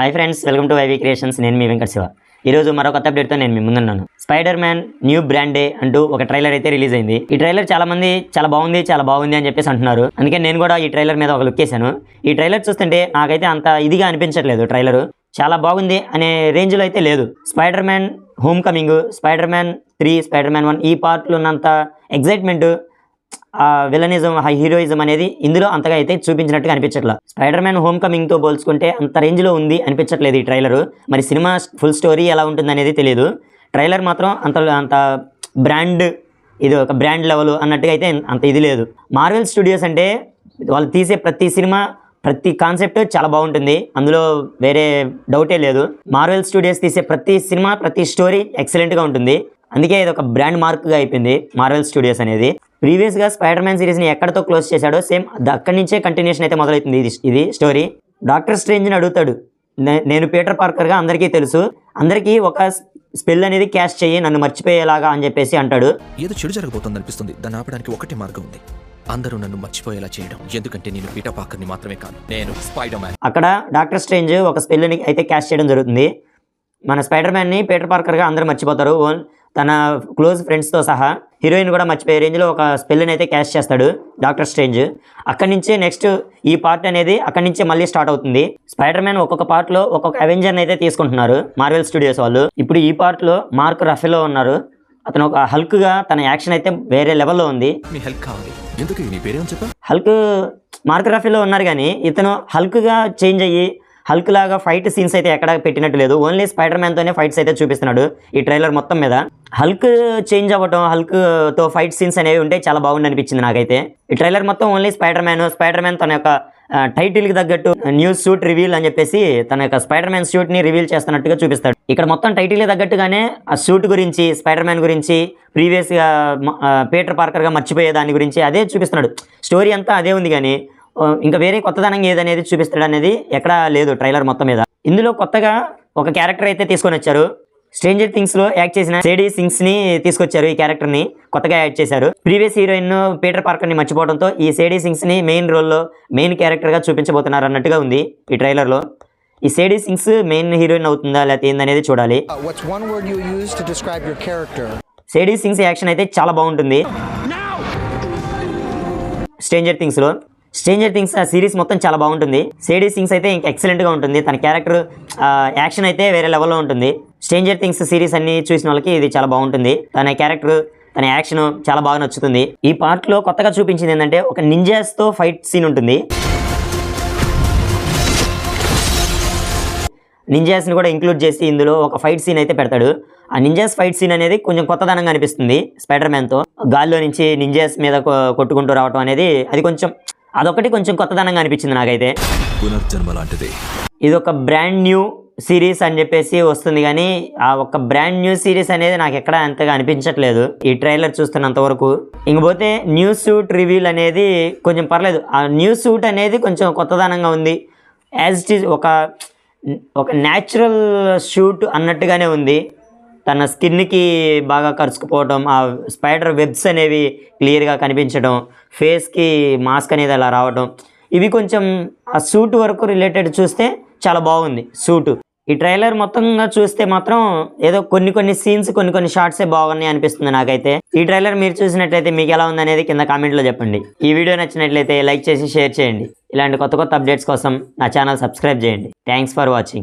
Hi friends, welcome to YV creations. నేను మీ వెంకట శివ. ఈరోజు మరో కొత్త అప్డేట్తో నేను మీ ముందున్నాను. Spider Man new brand day అంటూ ఒక ట్రైలర్ అయితే రిలీజ్ అయింది. ఈ ట్రైలర్ చాలా మంది చాలా బాగుంది అని చెప్పేసి అంటున్నారు. అందుకే నేను కూడా ఈ ట్రైలర్ మీద ఒక లుక్ వేసాను. ఈ ట్రైలర్ చూస్తుంటే నాకైతే అంత ఇదిగా అనిపించట్లేదు. ట్రైలర్ చాలా బాగుంది అనే రేంజ్లో అయితే లేదు. Spider man home coming, spider man 3, spider man 1 ఈ పార్ట్లో ఉన్నంత ఎగ్జైట్మెంట్, విలనిజం, హీరోయిజం అనేది ఇందులో అంతగా అయితే చూపించినట్టుగా అనిపించట్లేదు. స్పైడర్ మ్యాన్ హోమ్ కమింగ్తో పోల్చుకుంటే అంత రేంజ్లో ఉంది అనిపించట్లేదు ఈ ట్రైలరు. మరి సినిమా ఫుల్ స్టోరీ ఎలా ఉంటుంది అనేది తెలియదు. ట్రైలర్ మాత్రం అంత బ్రాండ్, ఇది ఒక బ్రాండ్ లెవెల్ అన్నట్టుగా అయితే అంత ఇది లేదు. మార్వెల్ స్టూడియోస్ అంటే వాళ్ళు తీసే ప్రతి సినిమా, ప్రతి కాన్సెప్ట్ చాలా బాగుంటుంది, అందులో వేరే డౌటే లేదు. మార్వెల్ స్టూడియోస్ తీసే ప్రతి సినిమా, ప్రతి స్టోరీ ఎక్సలెంట్గా ఉంటుంది. అందుకే ఇది ఒక బ్రాండ్ మార్క్గా అయిపోయింది మార్వెల్ స్టూడియోస్ అనేది. ప్రీవియస్గా స్పైడర్ మ్యాన్ సిరీస్ని ఎక్కడితో క్లోజ్ చేశాడో సేమ్ అక్కడి నుంచే కంటిన్యూషన్ అయితే మొదలవుతుంది ఇది స్టోరీ. డాక్టర్ స్ట్రేంజ్ని అడుగుతాడు, నేను పీటర్ పార్కర్గా అందరికీ తెలుసు, అందరికీ ఒక స్పెల్ అనేది క్యాష్ చెయ్యి నన్ను మర్చిపోయేలాగా అని చెప్పేసి అంటాడు. ఏదో చెడు జరగబోతుంది అనిపిస్తుంది, దాన్ని ఆపడానికి ఒకటే మార్గం ఉంది, అందరూ నన్ను మర్చిపోయేలా చేయడం. ఎందుకంటే నేను పీటర్ పార్కర్ని మాత్రమే కాదు, నేను స్పైడర్ మ్యాన్. అక్కడ డాక్టర్ స్ట్రేంజ్ ఒక స్పెల్ని అయితే క్యాష్ చేయడం జరుగుతుంది. మన స్పైడర్ మ్యాన్ని పీటర్ పార్కర్గా అందరూ మర్చిపోతారు, తన క్లోజ్ ఫ్రెండ్స్తో సహా. హీరోయిన్ కూడా మర్చిపోయే రేంజ్లో ఒక స్పెల్ని అయితే క్యాష్ చేస్తాడు డాక్టర్ స్ట్రేంజ్. అక్కడి నుంచే నెక్స్ట్ ఈ పార్ట్ అనేది అక్కడి నుంచే మళ్ళీ స్టార్ట్ అవుతుంది. స్పైడర్ మ్యాన్ ఒక్కొక్క పార్ట్లో ఒక్కొక్క అవెంజర్ని అయితే తీసుకుంటున్నారు మార్వెల్ స్టూడియోస్ వాళ్ళు. ఇప్పుడు ఈ పార్ట్లో మార్క్ రఫెలో ఉన్నారు. అతను ఒక హల్క్గా తన యాక్షన్ అయితే వేరే లెవెల్లో ఉంది. హల్క్ మార్క్ రఫెలో ఉన్నారు, కానీ ఇతను హల్క్గా చేంజ్ అయ్యి హల్క్ లాగా ఫైట్ సీన్స్ అయితే ఎక్కడ పెట్టినట్టు లేదు. ఓన్లీ స్పైడర్ మ్యాన్తోనే ఫైట్స్ అయితే చూపిస్తున్నాడు ఈ ట్రైలర్ మొత్తం మీద. హల్క్ చేంజ్ అవ్వటం, హల్క్తో ఫైట్ సీన్స్ అనేవి ఉంటే చాలా బాగుంది అనిపించింది నాకైతే. ఈ ట్రైలర్ మొత్తం ఓన్లీ స్పైడర్ మ్యాన్ తన యొక్క టైటిల్కి తగ్గట్టు న్యూ సూట్ రివీల్ అని చెప్పేసి తన యొక్క స్పైడర్ మ్యాన్ సూట్ని రివీల్ చేస్తున్నట్టుగా చూపిస్తాడు. ఇక్కడ మొత్తం టైటిల్కి తగ్గట్టుగానే ఆ సూట్ గురించి, స్పైడర్ మ్యాన్ గురించి, ప్రీవియస్గా పీటర్ పార్కర్గా మర్చిపోయే దాని గురించి అదే చూపిస్తున్నాడు. స్టోరీ అంతా అదే ఉంది, కానీ ఇంకా వేరే కొత్తదనం ఏదనేది చూపిస్తాడు అనేది ఎక్కడా లేదు ట్రైలర్ మొత్తం మీద. ఇందులో కొత్తగా ఒక క్యారెక్టర్ అయితే తీసుకొని వచ్చారు. స్ట్రేంజర్ థింగ్స్లో యాక్ట్ చేసిన సేడీ సింగ్స్ని తీసుకొచ్చారు. ఈ క్యారెక్టర్ని కొత్తగా యాడ్ చేశారు. ప్రీవియస్ హీరోయిన్ పీటర్ పార్కర్ని మర్చిపోవడంతో ఈ సేడీ సింగ్స్ని మెయిన్ రోల్లో, మెయిన్ క్యారెక్టర్గా చూపించబోతున్నారు అన్నట్టుగా ఉంది ఈ ట్రైలర్లో. ఈ సేడీ సింగ్స్ మెయిన్ హీరోయిన్ అవుతుందా లేకపోతే ఏందనేది చూడాలి. సేడీ సింగ్స్ యాక్షన్ అయితే చాలా బాగుంటుంది స్ట్రేంజర్ థింగ్స్ ఆ సిరీస్ మొత్తం చాలా బాగుంటుంది. సేడీ సింగ్స్ అయితే ఇంకా ఎక్సలెంట్గా ఉంటుంది. తన క్యారెక్టర్ యాక్షన్ అయితే వేరే లెవెల్లో ఉంటుంది. స్ట్రేంజర్ థింగ్స్ సిరీస్ అన్ని చూసిన వాళ్ళకి ఇది చాలా బాగుంటుంది. తన క్యారెక్టర్, తన యాక్షన్ చాలా బాగా నచ్చుతుంది. ఈ పార్ట్లో కొత్తగా చూపించింది ఏంటంటే ఒక నింజాస్తో ఫైట్ సీన్ ఉంటుంది. నింజాస్ని కూడా ఇంక్లూడ్ చేసి ఇందులో ఒక ఫైట్ సీన్ అయితే పెడతాడు. ఆ నింజాస్ ఫైట్ సీన్ అనేది కొంచెం కొత్తదనంగా అనిపిస్తుంది. స్పైడర్ మ్యాన్తో గాల్లో నుంచి నింజాస్ మీద కొట్టుకుంటూ రావడం అనేది అదొకటి కొంచెం కొత్తదనంగా అనిపించింది నాకైతే. పునర్జన్మ లాంటిది. ఇది ఒక బ్రాండ్ న్యూ సిరీస్ అని చెప్పేసి వస్తుంది, కానీ ఆ ఒక బ్రాండ్ న్యూ సిరీస్ అనేది నాకు ఎక్కడ అంతగా అనిపించట్లేదు ఈ ట్రైలర్ చూస్తున్నంత వరకు. ఇంకపోతే న్యూ సూట్ రివీల్ అనేది కొంచెం పర్లేదు. ఆ న్యూ సూట్ అనేది కొంచెం కొత్తదనంగా ఉంది. యాజ్ ఇట్ ఈజ్ ఒక న్యాచురల్ షూట్ అన్నట్టుగానే ఉంది. తన స్కిన్కి బాగా కరుచుకుపోవడం, ఆ స్పైడర్ వెబ్స్ అనేవి క్లియర్గా కనిపించడం, ఫేస్కి మాస్క్ అనేది అలా రావడం, ఇవి కొంచెం ఆ సూట్ వరకు రిలేటెడ్ చూస్తే చాలా బాగుంది సూటు. ఈ ట్రైలర్ మొత్తంగా చూస్తే మాత్రం ఏదో కొన్ని సీన్స్, కొన్ని షార్ట్సే బాగున్నాయి అనిపిస్తుంది నాకైతే. ఈ ట్రైలర్ మీరు చూసినట్లయితే మీకు ఎలా ఉందనేది కింద కామెంట్లో చెప్పండి. ఈ వీడియో నచ్చినట్లయితే లైక్ చేసి షేర్ చేయండి. ఇలాంటి కొత్త అప్డేట్స్ కోసం నా ఛానల్ సబ్స్క్రైబ్ చేయండి. Thanks for watching.